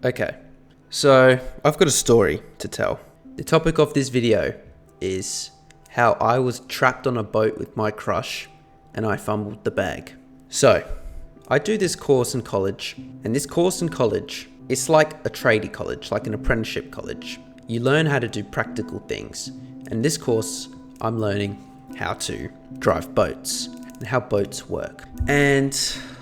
Okay, so I've got a story to tell. The topic of this video is how I was trapped on a boat with my crush and I fumbled the bag. So, I do this course in college, and this course in college, it's like a tradie college, like an apprenticeship college. You learn how to do practical things. And this course, I'm learning how to drive boats and how boats work. And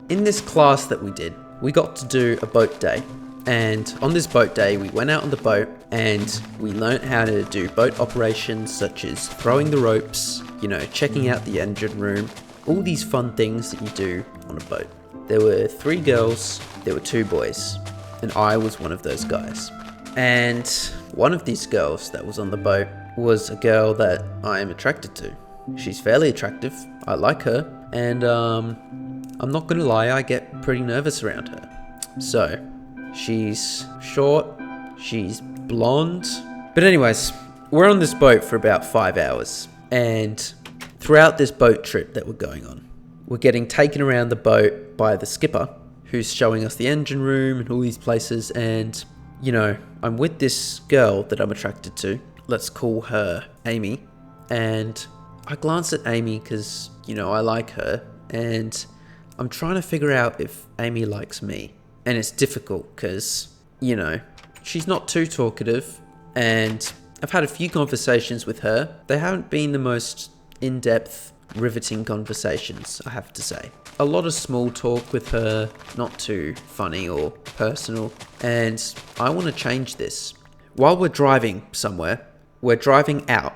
in this class that we did, we got to do a boat day. And on this boat day, we went out on the boat and we learnt how to do boat operations such as throwing the ropes, checking out the engine room, all these fun things that you do on a boat. There were 3 girls, there were 2 boys, and I was one of those guys. And one of these girls that was on the boat was a girl that I am attracted to. She's fairly attractive, I like her, and I'm not gonna lie, I get pretty nervous around her. So, she's short, she's blonde. But anyways, we're on this boat for about 5 hours. And throughout this boat trip that we're going on, we're getting taken around the boat by the skipper, who's showing us the engine room and all these places. And, I'm with this girl that I'm attracted to. Let's call her Amy. And I glance at Amy because, I like her. And I'm trying to figure out if Amy likes me. And it's difficult because, she's not too talkative. And I've had a few conversations with her. They haven't been the most in-depth, riveting conversations, I have to say. A lot of small talk with her, not too funny or personal. And I want to change this. While we're driving somewhere, we're driving out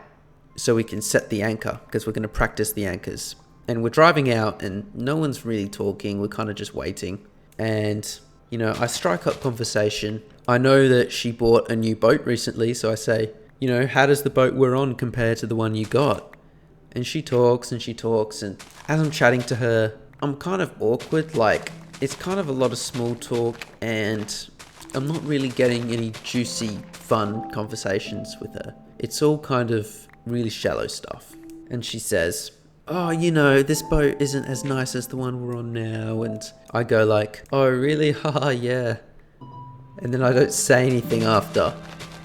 so we can set the anchor because we're going to practice the anchors. And we're driving out and no one's really talking. We're kind of just waiting. And I strike up conversation. I know that she bought a new boat recently, so I say, how does the boat we're on compare to the one you got? And she talks, and as I'm chatting to her, I'm kind of awkward, it's kind of a lot of small talk, and I'm not really getting any juicy, fun conversations with her. It's all kind of really shallow stuff. And she says, oh, this boat isn't as nice as the one we're on now. And I go like, oh, really? Haha, yeah. And then I don't say anything after.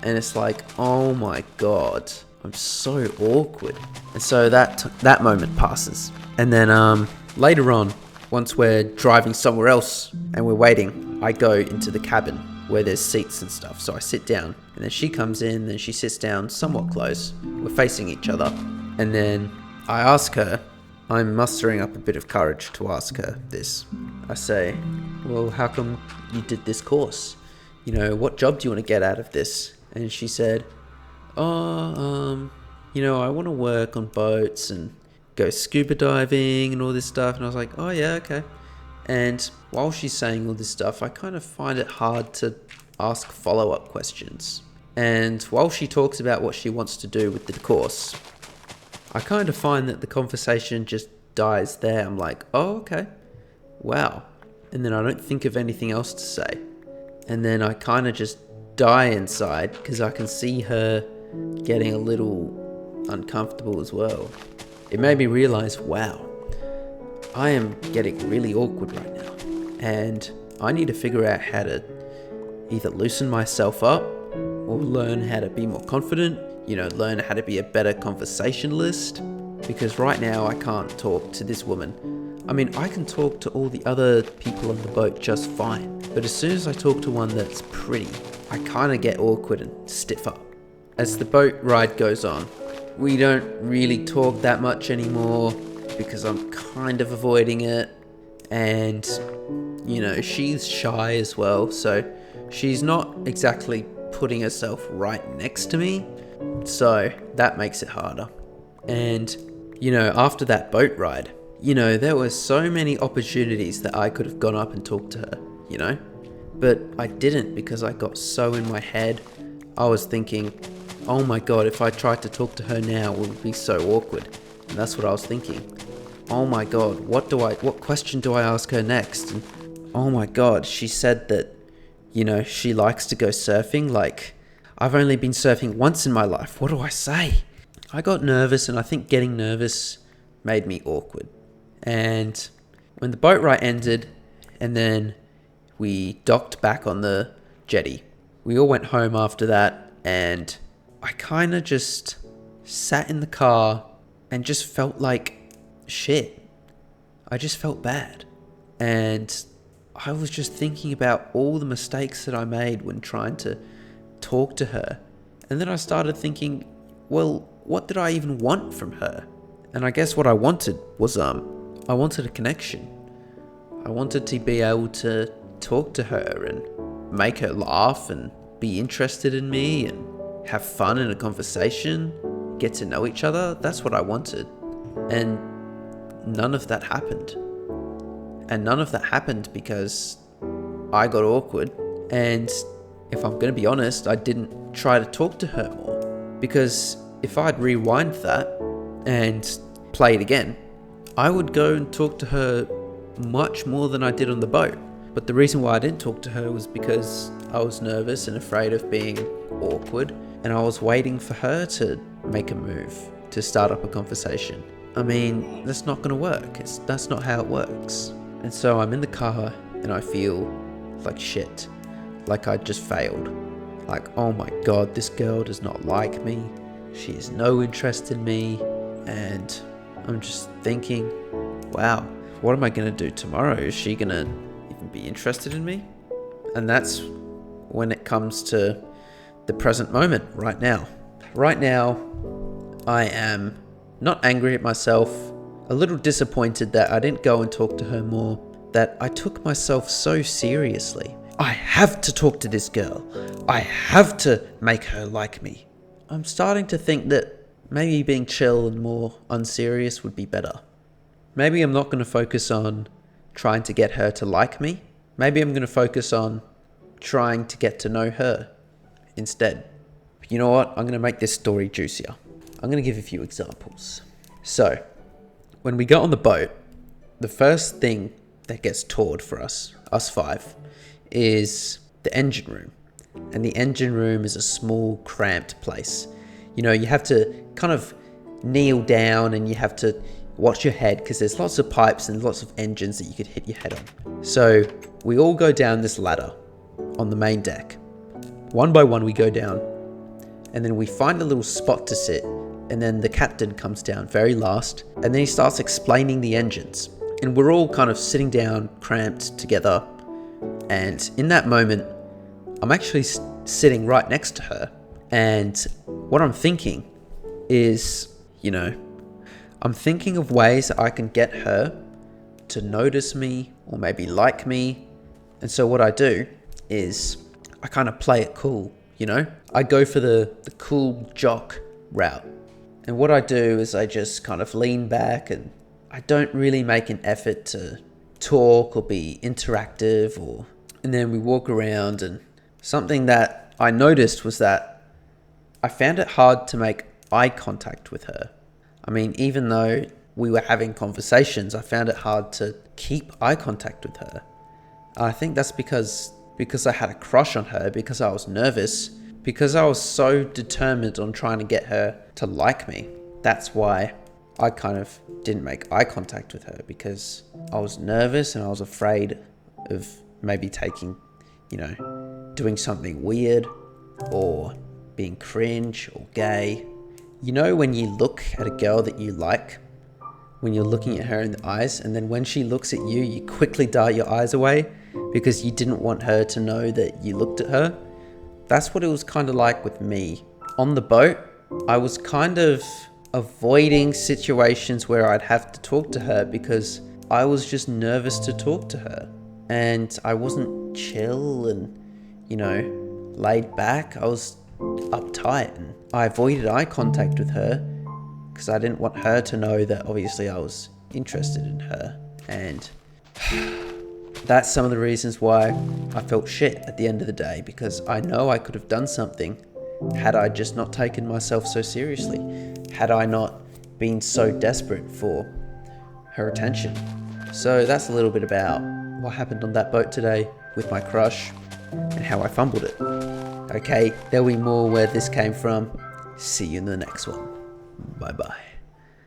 And it's like, oh my God, I'm so awkward. And so that moment passes. And then later on, once we're driving somewhere else and we're waiting, I go into the cabin where there's seats and stuff. So I sit down and then she comes in and she sits down somewhat close. We're facing each other. And then I ask her, I'm mustering up a bit of courage to ask her this. I say, well, how come you did this course? What job do you want to get out of this? And she said, I want to work on boats and go scuba diving and all this stuff. And I was like, oh yeah, okay. And while she's saying all this stuff, I kind of find it hard to ask follow-up questions. And while she talks about what she wants to do with the course, I kind of find that the conversation just dies there. I'm like, oh, okay, wow. And then I don't think of anything else to say. And then I kind of just die inside because I can see her getting a little uncomfortable as well. It made me realize, wow, I am getting really awkward right now. And I need to figure out how to either loosen myself up or learn how to be more confident, learn how to be a better conversationalist. Because right now I can't talk to this woman. I mean, I can talk to all the other people on the boat just fine. But as soon as I talk to one that's pretty, I kind of get awkward and stiff up. As the boat ride goes on, we don't really talk that much anymore because I'm kind of avoiding it. And, she's shy as well. So she's not exactly putting herself right next to me. So that makes it harder. And, after that boat ride, there were so many opportunities that I could have gone up and talked to her, But I didn't because I got so in my head. I was thinking, oh my God, if I tried to talk to her now, it would be so awkward. And that's what I was thinking. Oh my God, what question do I ask her next? And oh my God, she said that, she likes to go surfing. I've only been surfing once in my life. What do I say? I got nervous, and I think getting nervous made me awkward. And when the boat ride ended, and then we docked back on the jetty. We all went home after that, and I kind of just sat in the car and just felt like shit. I just felt bad. And I was just thinking about all the mistakes that I made when trying to talk to her. And then I started thinking, well, what did I even want from her? And I guess what I wanted was, I wanted a connection. I wanted to be able to talk to her and make her laugh and be interested in me and have fun in a conversation, get to know each other. That's what I wanted. And none of that happened. And none of that happened because I got awkward. And if I'm going to be honest, I didn't try to talk to her more. Because if I'd rewind that and play it again, I would go and talk to her much more than I did on the boat. But the reason why I didn't talk to her was because I was nervous and afraid of being awkward. And I was waiting for her to make a move, to start up a conversation. I mean, that's not going to work. That's not how it works. And so I'm in the car and I feel like shit. Like I just failed. Like, oh my God, this girl does not like me. She has no interest in me. And I'm just thinking, wow, what am I going to do tomorrow? Is she going to even be interested in me? And that's when it comes to the present moment right now. Right now, I am not angry at myself, a little disappointed that I didn't go and talk to her more, that I took myself so seriously. I have to talk to this girl. I have to make her like me. I'm starting to think that maybe being chill and more unserious would be better. Maybe I'm not going to focus on trying to get her to like me. Maybe I'm going to focus on trying to get to know her instead. You know what? I'm going to make this story juicier. I'm going to give a few examples. So, when we got on the boat, the first thing that gets toured for us five, is the engine room. And the engine room is a small, cramped place. You know, you have to kind of kneel down and you have to watch your head because there's lots of pipes and lots of engines that you could hit your head on. So we all go down this ladder on the main deck. One by one we go down and then we find a little spot to sit, and then the captain comes down very last and then he starts explaining the engines. And we're all kind of sitting down, cramped together. And in that moment, I'm actually sitting right next to her. And what I'm thinking is, you know, I'm thinking of ways that I can get her to notice me or maybe like me. And so what I do is I kind of play it cool, you know? I go for the cool jock route. And what I do is I just kind of lean back and I don't really make an effort to talk or be interactive, and then we walk around. And something that I noticed was that I found it hard to make eye contact with her. I mean, even though we were having conversations, I found it hard to keep eye contact with her. I think that's because I had a crush on her, because I was nervous, because I was so determined on trying to get her to like me. That's why I kind of didn't make eye contact with her, because I was nervous and I was afraid of maybe taking, you know, doing something weird or being cringe or gay. You know, when you look at a girl that you like, when you're looking at her in the eyes, and then when she looks at you, you quickly dart your eyes away because you didn't want her to know that you looked at her. That's what it was kind of like with me. On the boat, I was kind of avoiding situations where I'd have to talk to her because I was just nervous to talk to her. And I wasn't chill and, you know, laid back. I was uptight, and I avoided eye contact with her because I didn't want her to know that obviously I was interested in her. And that's some of the reasons why I felt shit at the end of the day, because I know I could have done something had I just not taken myself so seriously, had I not been so desperate for her attention. So that's a little bit about what happened on that boat today with my crush and how I fumbled it. Okay, there'll be more where this came from. See you in the next one. Bye bye.